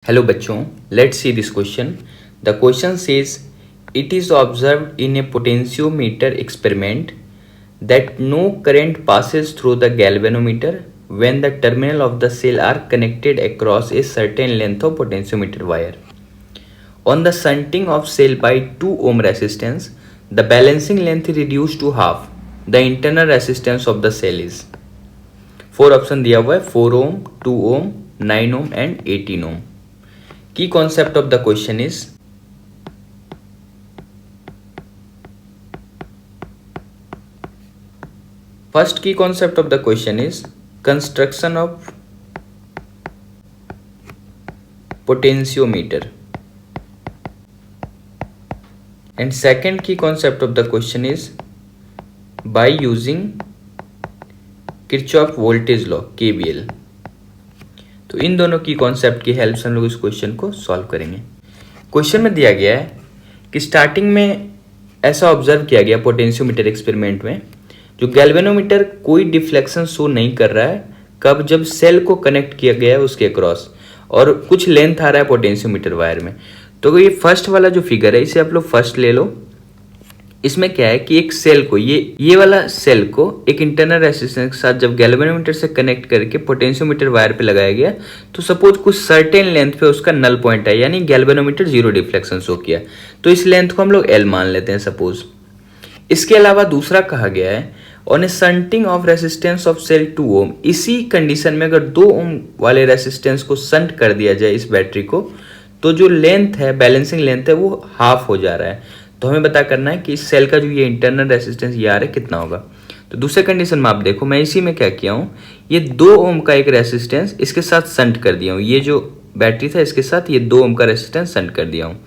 Hello बच्चों, let's see this question. The question says it is observed in a potentiometer experiment that no current passes through the galvanometer when the terminal of the cell are connected across a certain length of potentiometer wire. On the shunting of cell by 2 ohm resistance, the balancing length is reduced to half. The internal resistance of the cell is 4 option दिया हुआ है 4 ohm, 2 ohm, 9 ohm and 18 ohm. Key concept of the question is first key concept of the question is construction of potentiometer, and second key concept of the question is by using Kirchhoff voltage law KVL. तो इन दोनों की concept की help से हम लोग इस question को solve करेंगे। क्वेश्चन में दिया गया है कि स्टार्टिंग में ऐसा ऑब्जर्व किया गया पोटेंशियोमीटर एक्सपेरिमेंट में, जो गैल्वेनोमीटर कोई डिफ्लेक्शन शो नहीं कर रहा है कब, जब सेल को कनेक्ट किया गया है उसके अक्रॉस और कुछ लेंथ आ रहा है पोटेंशियोमीटर वायर में। तो ये फर्स्ट वाला जो फिगर है इसे आप लोग फर्स्ट ले लो। इसमें क्या है कि एक सेल को ये वाला सेल को एक इंटरनल रेजिस्टेंस के साथ जब गैल्वेनोमीटर से कनेक्ट करके पोटेंशियोमीटर वायर पे लगाया गया, तो सपोज कुछ सर्टेन लेंथ पे उसका नल पॉइंट है, यानी गैल्वेनोमीटर जीरो डिफ्लेक्शन शो किया, तो इस लेंथ को हम लोग एल मान लेते हैं सपोज। इसके अलावा दूसरा कहा गया है on a shunting of resistance of cell 2 ohm. इसी कंडीशन में अगर 2 ओम वाले रेसिस्टेंस को शंट कर दिया जाए इस बैटरी को, तो जो लेंथ है, बैलेंसिंग लेंथ है, वो हाफ हो जा रहा है। तो हमें पता करना है कि इस सेल का जो ये इंटरनल रेसिस्टेंस ये आ रहा है कितना होगा। तो दूसरे कंडीशन में आप देखो, मैं इसी में क्या किया हूँ, ये 2 ओम का एक रेसिस्टेंस इसके साथ शंट कर दिया हूँ। ये जो बैटरी था इसके साथ ये 2 ओम का रेसिस्टेंस शंट कर दिया हूँ।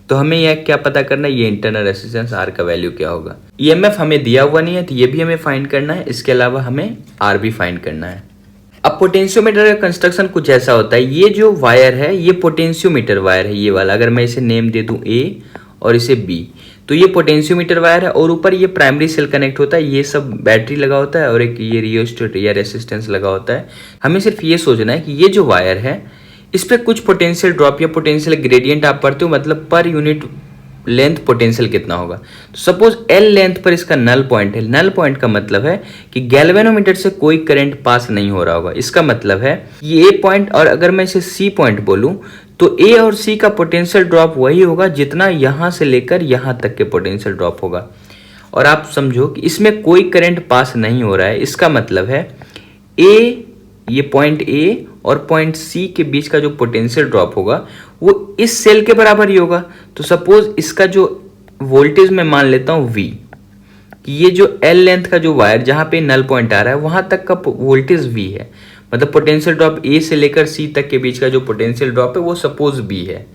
तो हमें यह क्या पता करना है, ये इंटरनल रेसिस्टेंस आर का वैल्यू क्या होगा। ईएमएफ हमें दिया हुआ नहीं है तो ये भी हमें फाइंड करना है, इसके अलावा हमें आर भी फाइंड करना है। अब पोटेंशियोमीटर का कंस्ट्रक्शन कुछ ऐसा होता है, ये जो वायर है ये पोटेंशियोमीटर वायर है, ये वाला। अगर मैं इसे नेम दे दूं ए और इसे बी, तो ये पोटेंशियोमीटर वायर है और ऊपर ये प्राइमरी सेल कनेक्ट होता है, ये सब बैटरी लगा होता है और एक ये रियोस्टेट या रेसिस्टेंस लगा होता है। हमें सिर्फ ये सोचना है कि ये जो वायर है इस पर कुछ पोटेंशियल ड्रॉप या पोटेंशियल ग्रेडियंट आप पढ़ते हो, मतलब पर यूनिट लेंथ पोटेंशियल कितना होगा। तो सपोज एल लेंथ पर इसका नल पॉइंट है। नल पॉइंट का मतलब है कि गैल्वेनोमीटर से कोई करंट पास नहीं हो रहा होगा। इसका मतलब है ये ए पॉइंट, और अगर मैं इसे सी पॉइंट बोलूं तो ए और सी का पोटेंशियल ड्रॉप वही होगा जितना यहां से लेकर यहां तक के पोटेंशियल ड्रॉप होगा। और आप समझो कि इसमें कोई करंट पास नहीं हो रहा है। इसका मतलब है ए, ये पॉइंट ए और पॉइंट सी के बीच का जो पोटेंशियल ड्रॉप होगा वो इस सेल के बराबर ही होगा। तो सपोज इसका जो वोल्टेज मैं मान लेता हूं V, कि ये जो L लेंथ का जो वायर जहां पे नल पॉइंट आ रहा है वहां तक का वोल्टेज V है, मतलब पोटेंशियल ड्रॉप A से लेकर C तक के बीच का जो पोटेंशियल ड्रॉप है वो सपोज B है।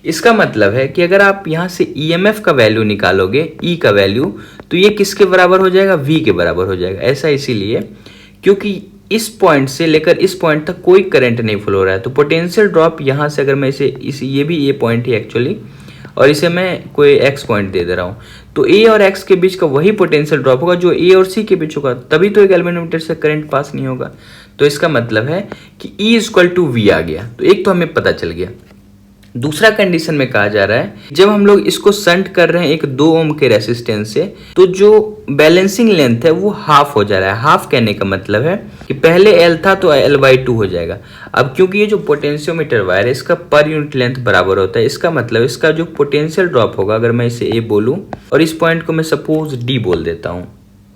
इसका मतलब है कि अगर आप यहां से EMF का वैल्यू निकालोगे, E का वैल्यू, तो ये किसके बराबर हो जाएगा, V के बराबर हो जाएगा। ऐसा इसीलिए क्योंकि इस पॉइंट से लेकर इस पॉइंट तक कोई करंट नहीं फ्लो हो रहा है। तो पोटेंशियल ड्रॉप यहाँ से अगर मैं इसे ये भी ए पॉइंट है एक्चुअली, और इसे मैं कोई एक्स पॉइंट दे दे रहा हूँ, तो ए और एक्स के बीच का वही पोटेंशियल ड्रॉप होगा जो ए और सी के बीच होगा, तभी तो गैल्वेनोमीटर से करंट पास नहीं होगा। तो इसका मतलब है कि E इक्वल टू वी आ गया। तो एक तो हमें पता चल गया। दूसरा कंडीशन में कहा जा रहा है जब हम लोग इसको शंट कर रहे हैं एक 2 ओम के रेसिस्टेंस से, तो जो बैलेंसिंग लेंथ है वो हाफ हो जा रहा है। हाफ कहने का मतलब है कि पहले एल था तो L/2 हो जाएगा। अब क्योंकि ये जो पोटेंशियोमीटर वायर है इसका पर यूनिट लेंथ बराबर होता है, इसका मतलब इसका जो पोटेंशियल ड्रॉप होगा, अगर मैं इसे ए बोलूं और इस पॉइंट को मैं सपोज डी बोल देता हूँ,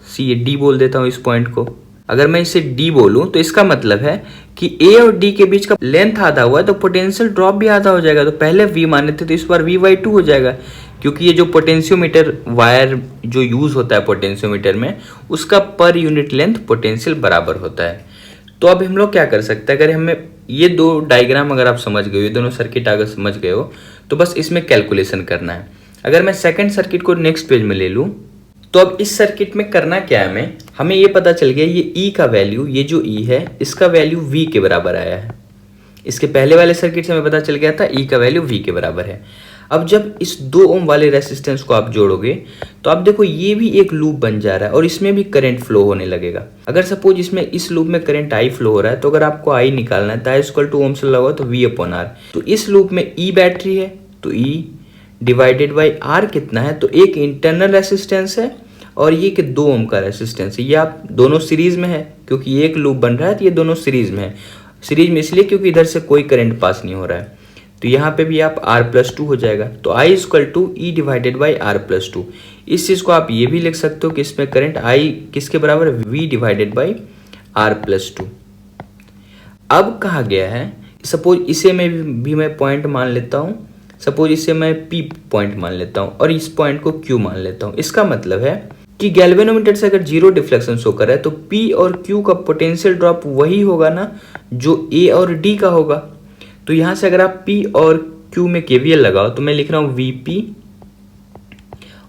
सी डी बोल देता हूँ इस पॉइंट को, अगर मैं इसे डी बोलूं तो इसका मतलब है कि ए और डी के बीच का लेंथ आधा हुआ है तो पोटेंशियल ड्रॉप भी आधा हो जाएगा। तो पहले वी माने थे तो इस बार V/2 हो जाएगा, क्योंकि ये जो पोटेंशियोमीटर वायर जो यूज होता है पोटेंशियोमीटर में उसका पर यूनिट लेंथ पोटेंशियल बराबर होता है। तो अब हम लोग क्या कर सकते हैं, अगर हमें ये दो डायग्राम अगर आप समझ गए हो, ये दोनों सर्किट अगर समझ गए हो, तो बस इसमें कैलकुलेशन करना है। अगर मैं सेकेंड सर्किट को नेक्स्ट पेज में ले लूँ, तो अब इस सर्किट में करना क्या है, हमें ये पता चल गया ये E का वैल्यू, ये जो E है इसका वैल्यू V के बराबर आया है। इसके पहले वाले सर्किट से हमें पता चल गया था E का वैल्यू V के बराबर है। अब जब इस 2 ओम वाले रेसिस्टेंस को आप जोड़ोगे तो आप देखो ये भी एक लूप बन जा रहा है और इसमें भी करंट फ्लो होने लगेगा। अगर सपोज इसमें इस लूप में करंट आई फ्लो हो रहा है तो अगर आपको आई निकालना है तो आई इक्वल टू ओम्स लगा तो V अपॉन आर। तो इस लूप में ई बैटरी है तो ई डिवाइडेड बाई आर कितना है, तो एक इंटरनल रेसिस्टेंस है और ये कि 2 ओम का रेसिस्टेंस है। ये आप दोनों सीरीज में है क्योंकि एक लूप बन रहा है तो ये दोनों सीरीज में है। सीरीज में इसलिए क्योंकि इधर से कोई करंट पास नहीं हो रहा है। तो यहाँ पे भी आप R+2 हो जाएगा तो I equal to E divided by R+2। इस चीज़ को आप ये भी लिख सकते हो कि इसमें करंट I किसके बराबर है, V डिवाइडेड बाई R+2। अब कहा गया है सपोज इसे मैं पॉइंट मान लेता हूँ, सपोज इसे मैं P पॉइंट मान लेता हूँ और इस पॉइंट को Q मान लेता हूँ। इसका मतलब है कि गैल्वेनोमीटर से अगर जीरो डिफ्लेक्शन शो कर रहा है तो P और Q का पोटेंशियल ड्रॉप वही होगा ना जो A और D का होगा। तो यहां से अगर आप P और Q में KVL लगाओ तो मैं लिख रहा हूं VP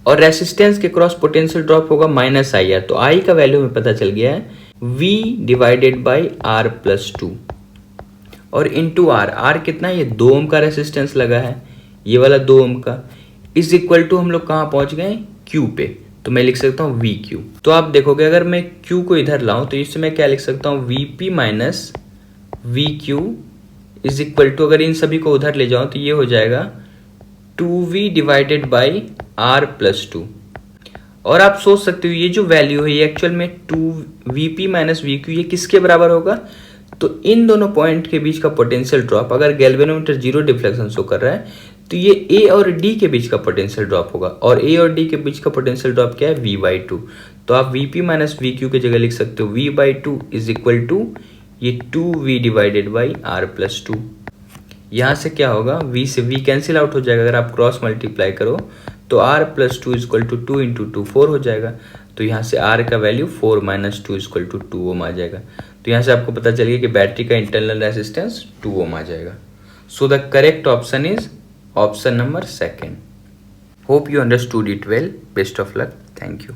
और रेसिस्टेंस के क्रॉस पोटेंशियल ड्रॉप होगा -IR। तो I का वैल्यू हमें पता चल गया है V डिवाइडेड बाई R+2 और इंटू R कितना है, ये 2 ओम का रेसिस्टेंस लगा है, ये वाला 2 ओम का, इज इक्वल टू हम लोग कहाँ पहुंच गए Q पे। तो मैं लिख सकता हूँ VQ। तो आप देखोगे अगर मैं Q को इधर लाऊं तो इससे मैं क्या लिख सकता हूँ VP minus VQ is equal to, अगर इन सभी को उधर ले जाऊं तो ये हो जाएगा 2V डिवाइडेड बाई R+2। और आप सोच सकते हो ये जो वैल्यू है ये एक्चुअल में 2VP माइनस VQ ये किसके बराबर होगा, तो इन दोनों पॉइंट के बीच का पोटेंशियल ड्रॉप। अगर गैल्वेनोमीटर जीरो डिफ्लेक्शन शो कर रहा है तो ये A और D के बीच का पोटेंशियल ड्रॉप होगा और A और D के बीच का पोटेंशियल ड्रॉप क्या है, V/2। तो आप VP माइनस VQ की जगह लिख सकते हो V/2 इज इक्वल टू ये 2V डिवाइडेड बाई R+2। यहाँ से क्या होगा, V से V कैंसिल आउट हो जाएगा, अगर आप क्रॉस मल्टीप्लाई करो तो R+2 is equal to 2 into 2 4 हो जाएगा। तो यहाँ से R का वैल्यू 4 माइनस 2 इक्वल टू 2 ओम आ जाएगा। तो यहाँ से आपको पता चल गया कि बैटरी का इंटरनल रेसिस्टेंस 2 ओम आ जाएगा। So the correct option is option number 2। Hope you understood it well. Best of luck. Thank you.